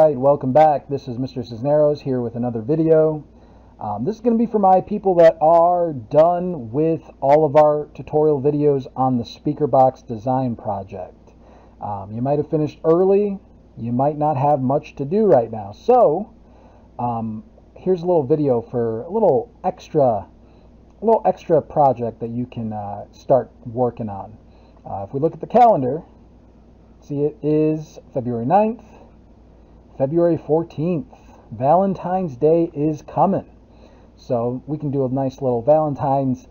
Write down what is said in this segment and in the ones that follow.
Alright, welcome back. This is Mr. Cisneros here with another video. This is going to be for my people that are done with all of our tutorial videos on the speaker box design project. You might have finished early, you might not have much to do right now. So, here's a little video for a little extra project that you can start working on. If we look at the calendar, see it is February 9th. February 14th, Valentine's Day is coming. So we can do a nice little Valentine's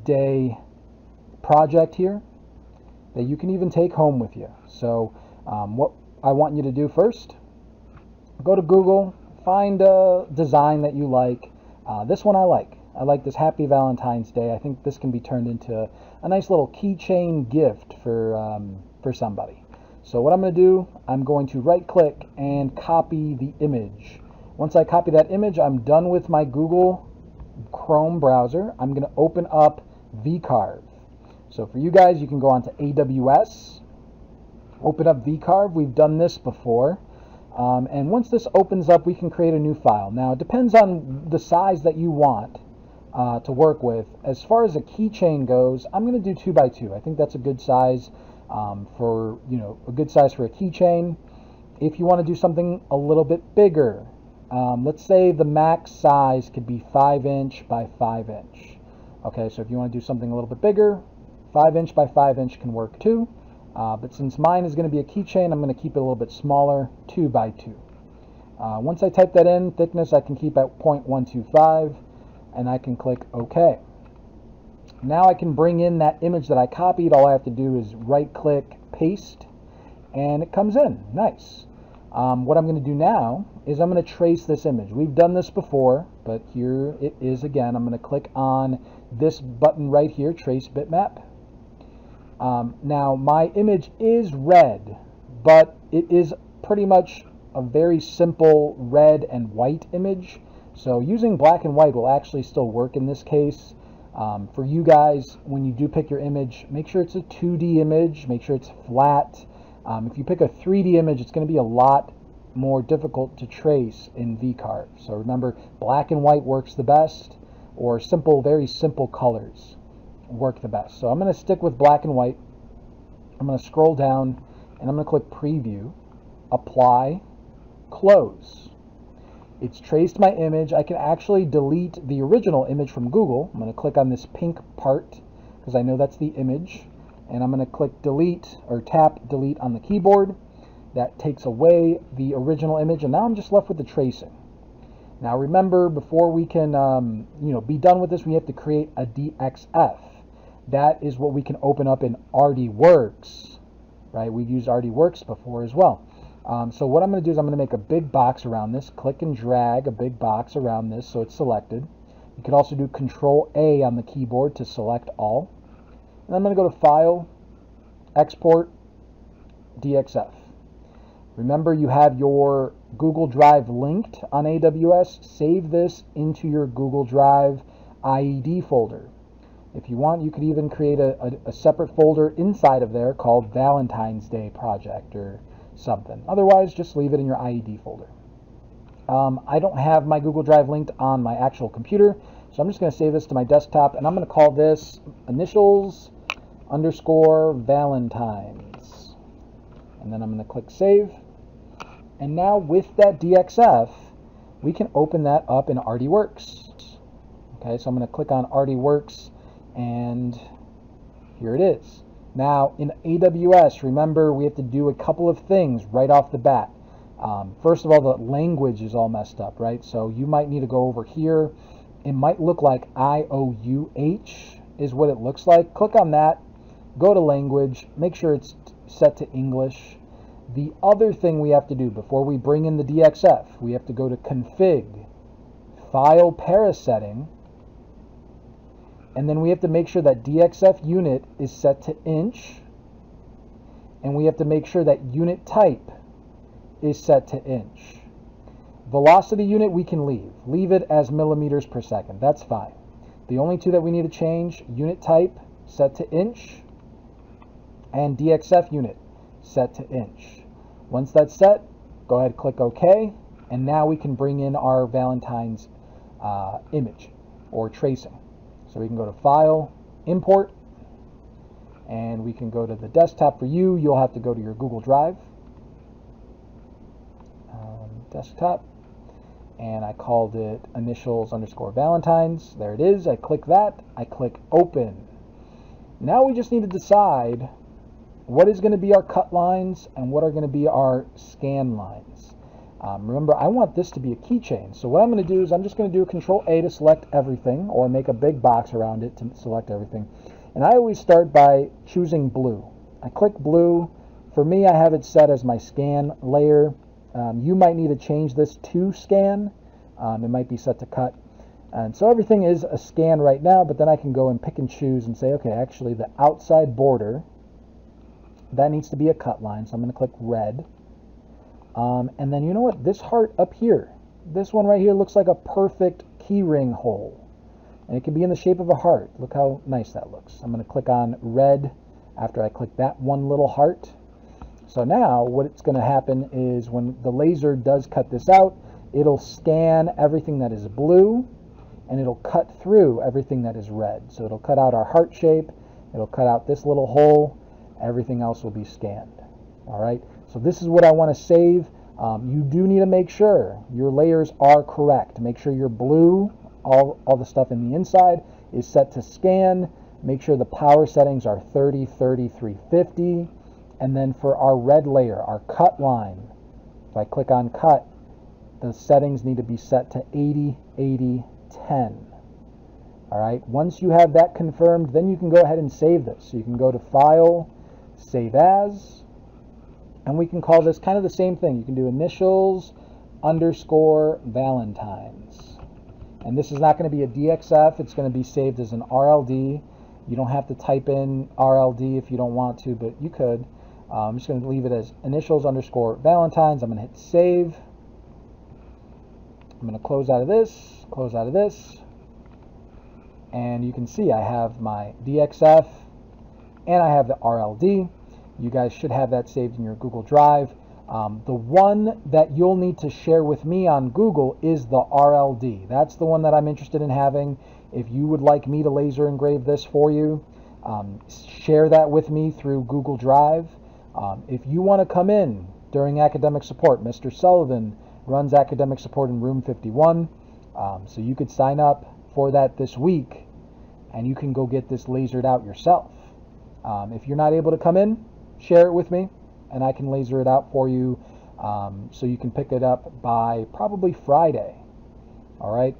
Day project here that you can even take home with you. So what I want you to do first, go to Google, find a design that you like. This one I like. I like this Happy Valentine's Day. I think this can be turned into a nice little keychain gift for somebody. So what I'm going to do, I'm going to right click and copy the image. Once I copy that image, I'm done with my Google Chrome browser. I'm going to open up vCarve. So for you guys, you can go onto AWS, open up vCarve. We've done this before. And once this opens up, we can create a new file. Now it depends on the size that you want to work with. As far as a keychain goes, I'm going to do 2 by 2. I think that's a good size. For a good size for a keychain. If you want to do something a little bit bigger, let's say the max size could be 5" by 5". Okay, so if you want to do something a little bit bigger, 5" by 5" can work too. But since mine is going to be a keychain, I'm going to keep it a little bit smaller, 2 by 2. Once I type that in, thickness I can keep at 0.125, and I can click OK. Now I can bring in that image that I copied. All I have to do is right click, paste, and it comes in. Nice. What I'm going to do now is I'm going to trace this image. We've done this before, but here it is again. I'm going to click on this button right here, trace bitmap. Now my image is red, but it is pretty much a very simple red and white image. So using black and white will actually still work in this case. For you guys, when you do pick your image, make sure it's a 2D image, make sure it's flat. If you pick a 3D image, it's going to be a lot more difficult to trace in vCarve. So remember, black and white works the best, or simple, very simple colors work the best. So I'm going to stick with black and white. I'm going to scroll down, and I'm going to click Preview, Apply, Close. It's traced my image. I can actually delete the original image from Google. I'm going to click on this pink part because I know that's the image. And I'm going to click delete or tap delete on the keyboard. That takes away the original image. And now I'm just left with the tracing. Now remember, before we can be done with this, we have to create a DXF. That is what we can open up in RDWorks. Right? We've used RDWorks before as well. So what I'm going to do is I'm going to make a big box around this. Click and drag a big box around this so it's selected. You can also do Control A on the keyboard to select all. And I'm going to go to File, Export, DXF. Remember, you have your Google Drive linked on AWS. Save this into your Google Drive IED folder. If you want, you could even create a separate folder inside of there called Valentine's Day Project or something. Otherwise, just leave it in your IED folder. I don't have my Google Drive linked on my actual computer, so I'm just going to save this to my desktop, and I'm going to call this initials _ Valentines. And then I'm going to click Save. And now with that DXF, we can open that up in RDWorks. Okay, so I'm going to click on RDWorks, and here it is. Now, in AWS, remember, we have to do a couple of things right off the bat. First of all, the language is all messed up, right? So you might need to go over here. It might look like IOUH is what it looks like. Click on that. Go to language. Make sure it's set to English. The other thing we have to do before we bring in the DXF, we have to go to Config, File Parasetting, and then we have to make sure that DXF unit is set to inch. And we have to make sure that unit type is set to inch. Velocity unit we can leave. Leave it as millimeters per second. That's fine. The only two that we need to change, unit type set to inch and DXF unit set to inch. Once that's set, Go ahead, click OK, and now we can bring in our Valentine's image or tracing. So we can go to File, Import, and we can go to the desktop. For you, you'll have to go to your Google Drive, desktop, and I called it initials_Valentines. There it is. I click that. I click Open. Now we just need to decide what is going to be our cut lines and what are going to be our scan lines. Remember, I want this to be a keychain. So what I'm going to do is I'm just going to do a Control-A to select everything, or make a big box around it to select everything. And I always start by choosing blue. I click blue. For me, I have it set as my scan layer. You might need to change this to scan. It might be set to cut. And so everything is a scan right now, but then I can go and pick and choose and say, okay, actually the outside border, that needs to be a cut line. So I'm going to click red. And then you know what? This heart up here, this one right here looks like a perfect key ring hole. And it can be in the shape of a heart. Look how nice that looks. I'm going to click on red after I click that one little heart. So now what's going to happen is when the laser does cut this out, it'll scan everything that is blue and it'll cut through everything that is red. So it'll cut out our heart shape, it'll cut out this little hole, everything else will be scanned. All right, so this is what I want to save. You do need to make sure your layers are correct. Make sure your blue, all the stuff in the inside, is set to scan. Make sure the power settings are 30, 30, 350. And then for our red layer, our cut line, if I click on cut, the settings need to be set to 80, 80, 10. All right, once you have that confirmed, then you can go ahead and save this. So you can go to File, Save As, and we can call this kind of the same thing. You can do initials_Valentines. And this is not going to be a DXF, it's going to be saved as an RLD. You don't have to type in RLD if you don't want to, but you could. I'm just going to leave it as initials_Valentines. I'm going to hit save. I'm going to close out of this, and you can see I have my DXF and I have the RLD. You guys should have that saved in your Google Drive. The one that you'll need to share with me on Google is the RLD. That's the one that I'm interested in having. If you would like me to laser engrave this for you, share that with me through Google Drive. If you want to come in during academic support, Mr. Sullivan runs academic support in room 51. So you could sign up for that this week and you can go get this lasered out yourself. If you're not able to come in, share it with me and I can laser it out for you, so you can pick it up by probably Friday. All right,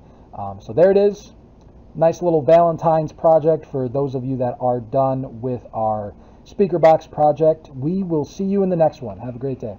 so there it is. Nice little Valentine's project for those of you that are done with our speaker box project. We will see you in the next one. Have a great day.